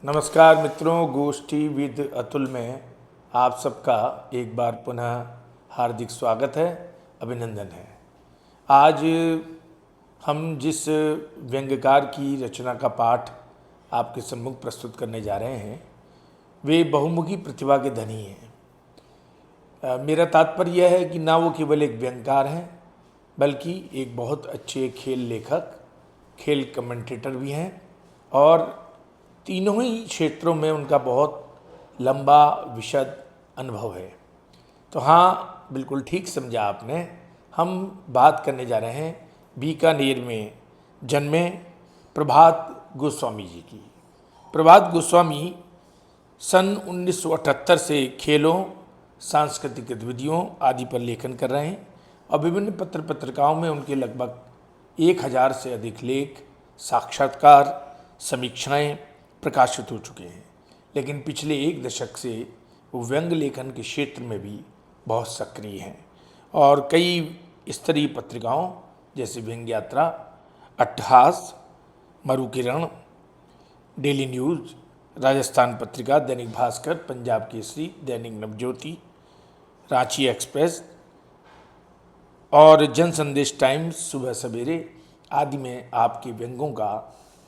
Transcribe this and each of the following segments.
नमस्कार मित्रों, गोष्ठी विद अतुल में आप सबका एक बार पुनः हार्दिक स्वागत है, अभिनंदन है। आज हम जिस व्यंग्यकार की रचना का पाठ आपके सम्मुख प्रस्तुत करने जा रहे हैं वे बहुमुखी प्रतिभा के धनी हैं। मेरा तात्पर्य यह है कि ना वो केवल एक व्यंग्यकार हैं बल्कि एक बहुत अच्छे खेल लेखक, खेल कमेंटेटर भी हैं और तीनों ही क्षेत्रों में उनका बहुत लंबा विशद अनुभव है। तो हाँ, बिल्कुल ठीक समझा आपने। हम बात करने जा रहे हैं बीकानेर में जन्मे प्रभात गोस्वामी जी की। प्रभात गोस्वामी सन 1978 से खेलों, सांस्कृतिक गतिविधियों आदि पर लेखन कर रहे हैं और विभिन्न पत्र पत्रिकाओं में उनके लगभग 1000 से अधिक लेख, साक्षात्कार, समीक्षाएं प्रकाशित हो चुके हैं। लेकिन पिछले एक दशक से वो व्यंग लेखन के क्षेत्र में भी बहुत सक्रिय हैं और कई स्तरीय पत्रिकाओं जैसे व्यंग्य यात्रा, अट्टहास, मरुकिरण, daily news, Rajasthan Patrika, Dainik Bhaskar, Punjab Kesari, Dainik Navjyoti, Ranchi express और जन संदेश टाइम्स, सुबह सवेरे आदि में आपके व्यंग्यों का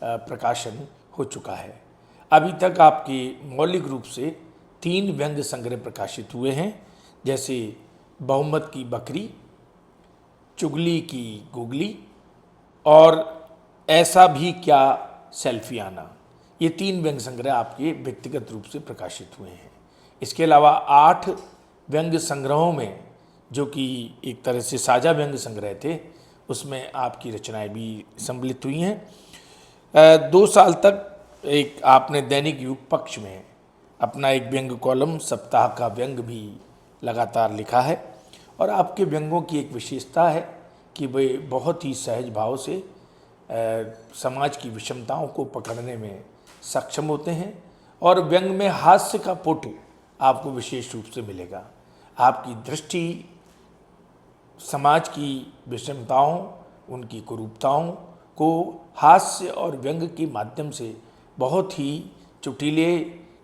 प्रकाशन हो चुका है। अभी तक आपके मौलिक रूप से 3 व्यंग्य संग्रह प्रकाशित हुए हैं, जैसे बहुमत की बकरी, चुगली की गुगली और ऐसा भी क्या सेल्फी आना। ये 3 व्यंग्य संग्रह आपके व्यक्तिगत रूप से प्रकाशित हुए हैं। इसके अलावा 8 व्यंग्य संग्रहों में, जो कि एक तरह से साझा व्यंग्य संग्रह थे, उसमें आपकी रचनाएं भी सम्मिलित हुई हैं। 2 साल तक एक आपने दैनिक युग पक्ष में अपना एक व्यंग्य कॉलम सप्ताह का व्यंग्य भी लगातार लिखा है और आपके व्यंग्यों की एक विशेषता है कि वे बहुत ही सहज भाव से समाज की विषमताओं को पकड़ने में सक्षम होते हैं और व्यंग्य में हास्य का पुट आपको विशेष रूप से मिलेगा। आपकी दृष्टि समाज की विषमताओं, उनकी कुरूपताओं को हास्य और व्यंग्य के माध्यम से बहुत ही चुटीले,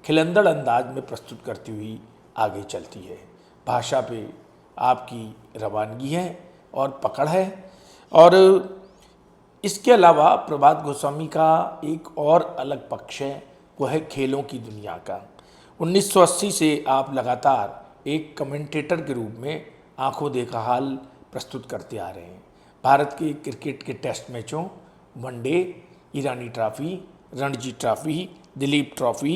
खिलंदड़ अंदाज में प्रस्तुत करती हुई आगे चलती है। भाषा पे आपकी रवानगी है और पकड़ है। और इसके अलावा प्रभात गोस्वामी का एक और अलग पक्ष है, वो है खेलों की दुनिया का। 1980 से आप लगातार एक कमेंटेटर के रूप में आंखों देखा हाल प्रस्तुत करते आ रहे हैं। भारत के क्रिकेट के टेस्ट मैचों, one day, Irani trophy, Ranji trophy, Duleep trophy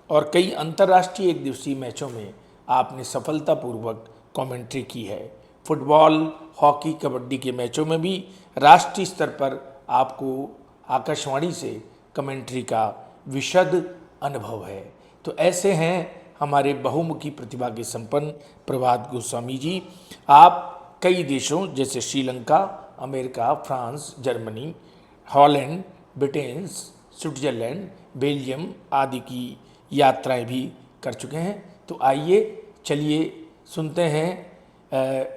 और कई अंतर्राष्ट्रीय एक दिवसीय मैचों में आपने सफलतापूर्वक कमेंट्री की है। फुटबॉल, हॉकी, कबड्डी के मैचों में भी राष्ट्रीय स्तर पर आपको आकाशवाणी से कमेंट्री का विशद अनुभव है। तो ऐसे हैं हमारे बहुमुखी प्रतिभा के संपन्न प्रभात गोस्वामी जी। आप कई देशों जैसे Sri Lanka, America, France, Germany, Holland, Britain, Switzerland, Belgium आदि की यात्राएं भी कर चुके हैं। तो आइए चलिए सुनते हैं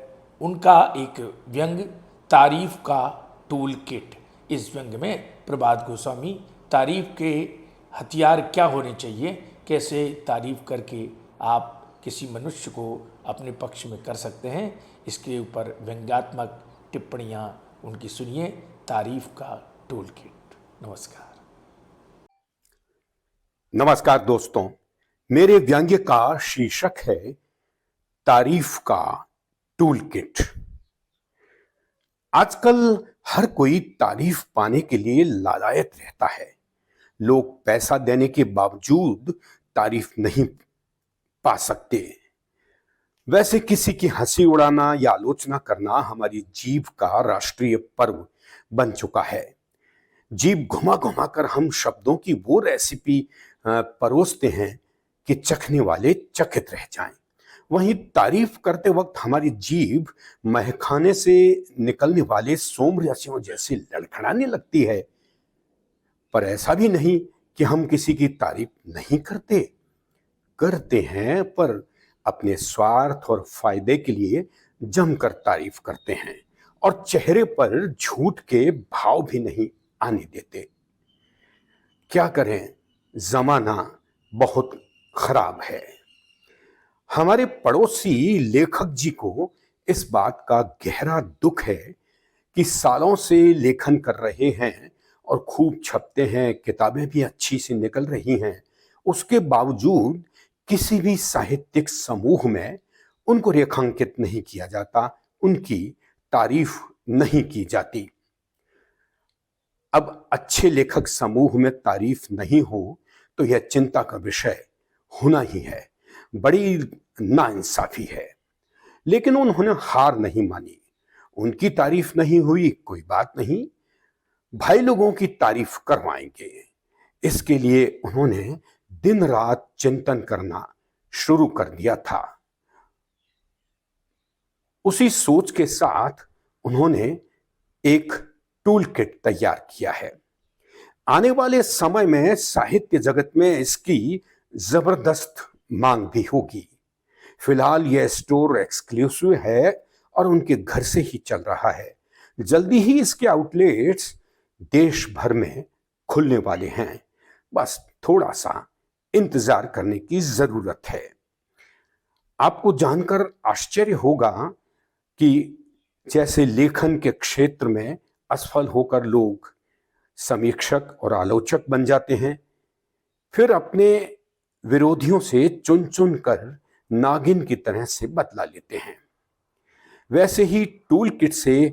उनका एक व्यंग्य, तारीफ का टूल किट। इस व्यंग्य में प्रभात गोस्वामी तारीफ के हथियार क्या होने चाहिए, कैसे तारीफ करके आप किसी मनुष्य को अपने पक्ष में कर सकते हैं, इसके ऊपर व्यंग्यात्मक टिप्पणियाँ उनकी सुनिए। तारीफ का टूल किट। नमस्कार। नमस्कार दोस्तों, मेरे व्यंग्य का शीर्षक है तारीफ का टूल किट। आजकल हर कोई तारीफ पाने के लिए लालायत रहता है। लोग पैसा देने के बावजूद तारीफ नहीं पा सकते। वैसे किसी की हंसी उड़ाना या आलोचना करना हमारी जीभ का राष्ट्रीय पर्व बन चुका है। जीभ घुमा घुमा कर हम शब्दों की वो रेसिपी परोसते हैं कि चखने वाले चकित रह जाएं। वहीं तारीफ करते वक्त हमारी जीभ महखाने से निकलने वाले सोमरसियों जैसे लड़खड़ाने लगती है। पर ऐसा भी नहीं कि हम किसी की तारीफ नहीं करते, करते हैं, पर अपने स्वार्थ और फायदे के लिए जमकर तारीफ करते हैं और चेहरे पर झूठ के भाव भी नहीं आने देते। क्या करें, जमाना बहुत खराब है। हमारे पड़ोसी लेखक जी को इस बात का गहरा दुख है कि सालों से लेखन कर रहे हैं और खूब छपते हैं, किताबें भी अच्छी सी निकल रही हैं, उसके बावजूद किसी भी साहित्यिक समूह में उनको रेखांकित नहीं किया जाता, उनकी तारीफ नहीं की जाती। अब अच्छे लेखक समूह में तारीफ नहीं हो तो यह चिंता का विषय होना ही है, बड़ी नाइंसाफी है। लेकिन उन्होंने हार नहीं मानी, उनकी तारीफ नहीं हुई कोई बात नहीं, भाई लोगों की तारीफ करवाएंगे। इसके लिए उन्होंने दिन रात चिंतन करना शुरू कर दिया था। उसी सोच के साथ उन्होंने एक टूल किट तैयार किया है। आने वाले समय में साहित्य जगत में इसकी जबरदस्त मांग भी होगी। फिलहाल यह स्टोर एक्सक्लूसिव है और उनके घर से ही चल रहा है। जल्दी ही इसके आउटलेट्स देश भर में खुलने वाले हैं, बस थोड़ा सा इंतजार करने की जरूरत है। आपको जानकर आश्चर्य होगा कि जैसे लेखन के क्षेत्र में असफल होकर लोग समीक्षक और आलोचक बन जाते हैं, फिर अपने विरोधियों से चुन चुन कर नागिन की तरह से बदला लेते हैं, वैसे ही टूल किट से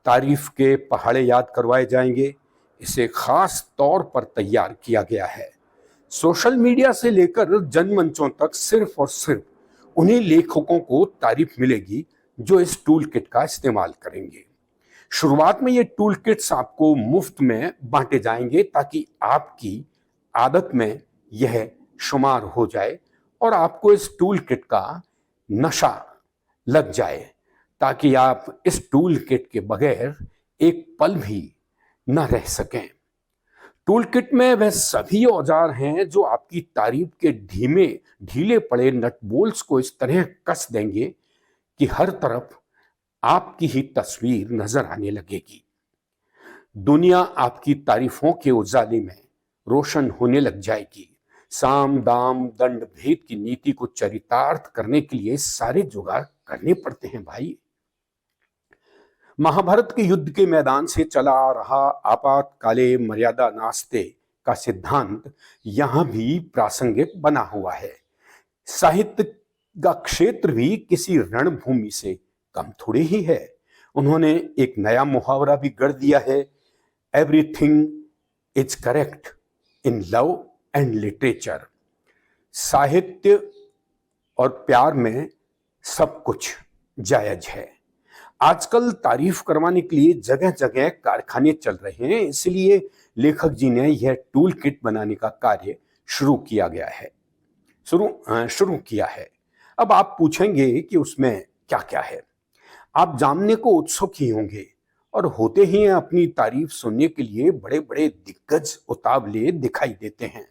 तारीफ के पहाड़े याद करवाए जाएंगे। इसे खास तौर पर तैयार किया गया है। सोशल मीडिया से लेकर जनमंचों तक सिर्फ और सिर्फ उन्हीं लेखकों को तारीफ मिलेगी जो इस टूल किट का इस्तेमाल करेंगे। शुरुआत में ये टूल किट्स आपको मुफ्त में बांटे जाएंगे ताकि आपकी आदत में यह शुमार हो जाए और आपको इस टूल किट का नशा लग जाए, ताकि आप इस टूल किट के बगैर एक पल भी न रह सकें। टूल किट में वह सभी औजार हैं जो आपकी तारीफ के ढीले पड़े नट बोल्ट्स को इस तरह कस देंगे कि हर तरफ आपकी ही तस्वीर नजर आने लगेगी। दुनिया आपकी तारीफों के उजाले में रोशन होने लग जाएगी। साम दाम दंड भेद की नीति को चरितार्थ करने के लिए सारे जुगाड़ करने पड़ते हैं भाई। महाभारत के युद्ध के मैदान से चला आ रहा आपातकाले मर्यादा नास्ते का सिद्धांत यहां भी प्रासंगिक बना हुआ है। साहित्य का क्षेत्र भी किसी रणभूमि से कम थोड़े ही है। उन्होंने एक नया मुहावरा भी गढ़ दिया है, everything is correct in love and literature. साहित्य और प्यार में सब कुछ जायज है। आजकल तारीफ करवाने के लिए जगह जगह कारखाने चल रहे हैं, इसलिए लेखक जी ने यह टूल किट बनाने का कार्य शुरू किया है। अब आप पूछेंगे कि उसमें क्या क्या है। आप जानने को उत्सुक ही होंगे और होते ही अपनी तारीफ सुनने के लिए बड़े बड़े दिग्गज उतावले दिखाई देते हैं।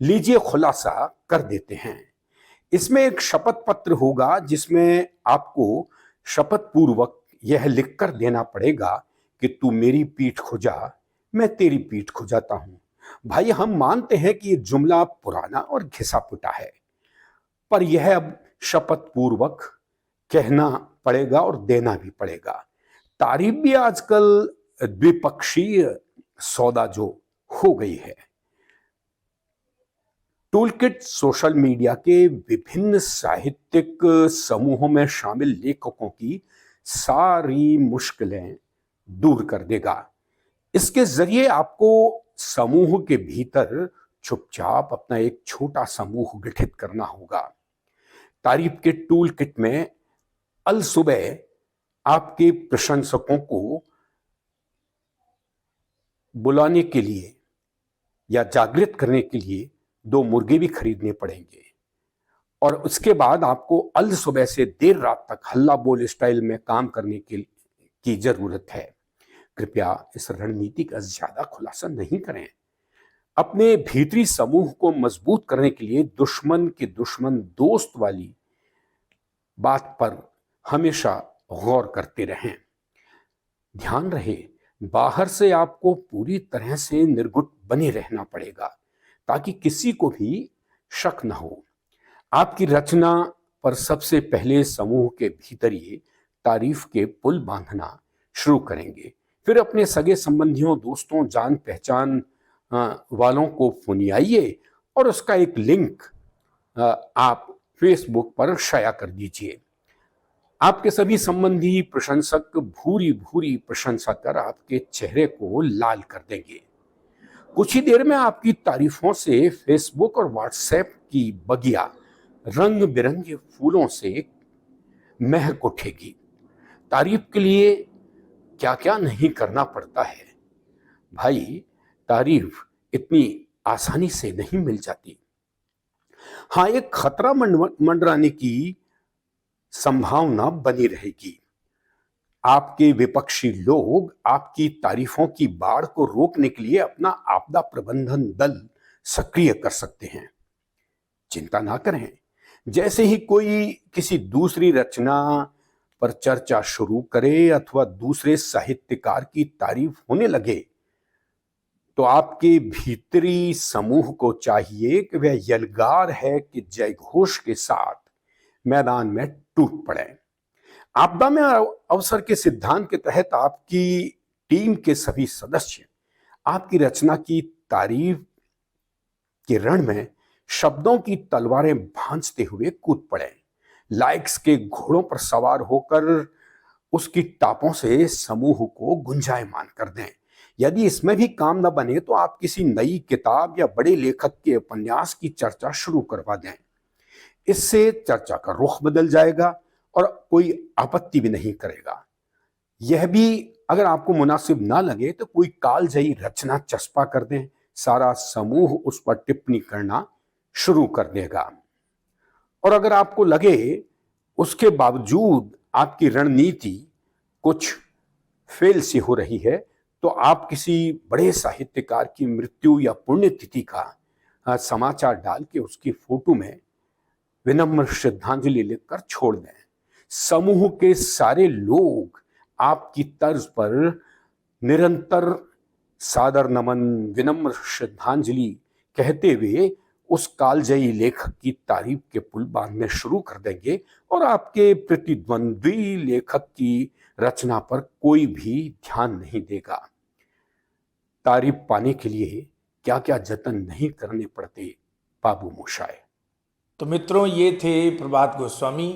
लीजिए खुलासा कर देते हैं। इसमें एक शपथ पत्र होगा जिसमें आपको शपथ पूर्वक यह लिखकर देना पड़ेगा कि तू मेरी पीठ खुजा, मैं तेरी पीठ खुजाता हूं। भाई हम मानते हैं कि यह जुमला पुराना और घिसा पिटा है, पर यह अब शपथ पूर्वक कहना पड़ेगा और देना भी पड़ेगा। तारीफ भी आजकल द्विपक्षीय सौदा जो हो गई है। टूलकिट सोशल मीडिया के विभिन्न साहित्यिक समूहों में शामिल लेखकों की सारी मुश्किलें दूर कर देगा। इसके जरिए आपको समूह के भीतर चुपचाप अपना एक छोटा समूह गठित करना होगा। तारीफ के टूल किट में अल सुबह आपके प्रशंसकों को बुलाने के लिए या जागृत करने के लिए 2 मुर्गे भी खरीदने पड़ेंगे और उसके बाद आपको अल सुबह से देर रात तक हल्ला बोल स्टाइल में काम करने की जरूरत है। कृपया इस रणनीति का ज्यादा खुलासा नहीं करें। अपने भीतरी समूह को मजबूत करने के लिए दुश्मन के दुश्मन दोस्त वाली बात पर हमेशा गौर करते रहें। ध्यान रहे, बाहर से आपको पूरी तरह से निर्गुट बने रहना पड़ेगा, ताकि किसी को भी शक न हो। आपकी रचना पर सबसे पहले समूह के भीतर ही तारीफ के पुल बांधना शुरू करेंगे। फिर अपने सगे संबंधियों, दोस्तों, जान पहचान वालों को फुनियाइए और उसका एक लिंक आप फेसबुक पर शाया कर दीजिए। आपके सभी संबंधी प्रशंसक भूरी भूरी प्रशंसा कर आपके चेहरे को लाल कर देंगे। कुछ ही देर में आपकी तारीफों से फेसबुक और व्हाट्सएप की बगिया रंग बिरंगे फूलों से महक उठेगी। तारीफ के लिए क्या क्या नहीं करना पड़ता है भाई, तारीफ इतनी आसानी से नहीं मिल जाती। हाँ, एक खतरा मंडराने की संभावना बनी रहेगी। आपके विपक्षी लोग आपकी तारीफों की बाढ़ को रोकने के लिए अपना आपदा प्रबंधन दल सक्रिय कर सकते हैं। चिंता ना करें, जैसे ही कोई किसी दूसरी रचना पर चर्चा शुरू करे अथवा दूसरे साहित्यकार की तारीफ होने लगे, तो आपके भीतरी समूह को चाहिए कि वह यलगार है कि जयघोष के साथ मैदान में टूट पड़े। आपदा में अवसर के सिद्धांत के तहत आपकी टीम के सभी सदस्य आपकी रचना की तारीफ के रण में शब्दों की तलवारें भांजते हुए कूद पड़े। लाइक्स के घोड़ों पर सवार होकर उसकी टापों से समूह को गुंजायमान कर दें। यदि इसमें भी काम न बने तो आप किसी नई किताब या बड़े लेखक के उपन्यास की चर्चा शुरू करवा दें। इससे चर्चा का रुख बदल जाएगा और कोई आपत्ति भी नहीं करेगा। यह भी अगर आपको मुनासिब ना लगे तो कोई कालजयी रचना चस्पा कर दें, सारा समूह उस पर टिप्पणी करना शुरू कर देगा। और अगर आपको लगे उसके बावजूद आपकी रणनीति कुछ फेल सी हो रही है, तो आप किसी बड़े साहित्यकार की मृत्यु या पुण्यतिथि का समाचार डाल के उसकी फोटो में विनम्र श्रद्धांजलि लिखकर छोड़ दें। समूह के सारे लोग आपकी तर्ज पर निरंतर सादर नमन, विनम्र श्रद्धांजलि कहते हुए उस कालजयी लेखक की तारीफ के पुल बांधने शुरू कर देंगे और आपके प्रतिद्वंद्वी लेखक की रचना पर कोई भी ध्यान नहीं देगा। तारीफ पाने के लिए क्या क्या जतन नहीं करने पड़ते बाबू मोशाय। तो मित्रों, ये थे प्रभात गोस्वामी।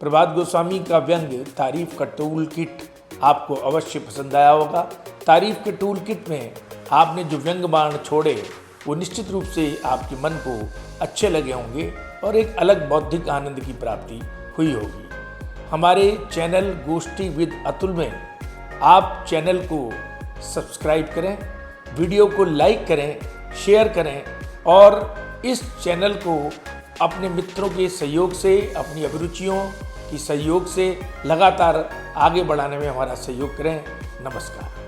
प्रभात गोस्वामी का व्यंग्य तारीफ का टूल किट आपको अवश्य पसंद आया होगा। तारीफ के टूल किट में आपने जो व्यंग बाण छोड़े वो निश्चित रूप से आपके मन को अच्छे लगे होंगे और एक अलग बौद्धिक आनंद की प्राप्ति हुई होगी। हमारे चैनल गोष्ठी विद अतुल में आप चैनल को सब्सक्राइब करें, वीडियो को लाइक करें, शेयर करें और इस चैनल को अपने मित्रों के सहयोग से, अपनी अभिरुचियों की सहयोग से लगातार आगे बढ़ाने में हमारा सहयोग करें। नमस्कार।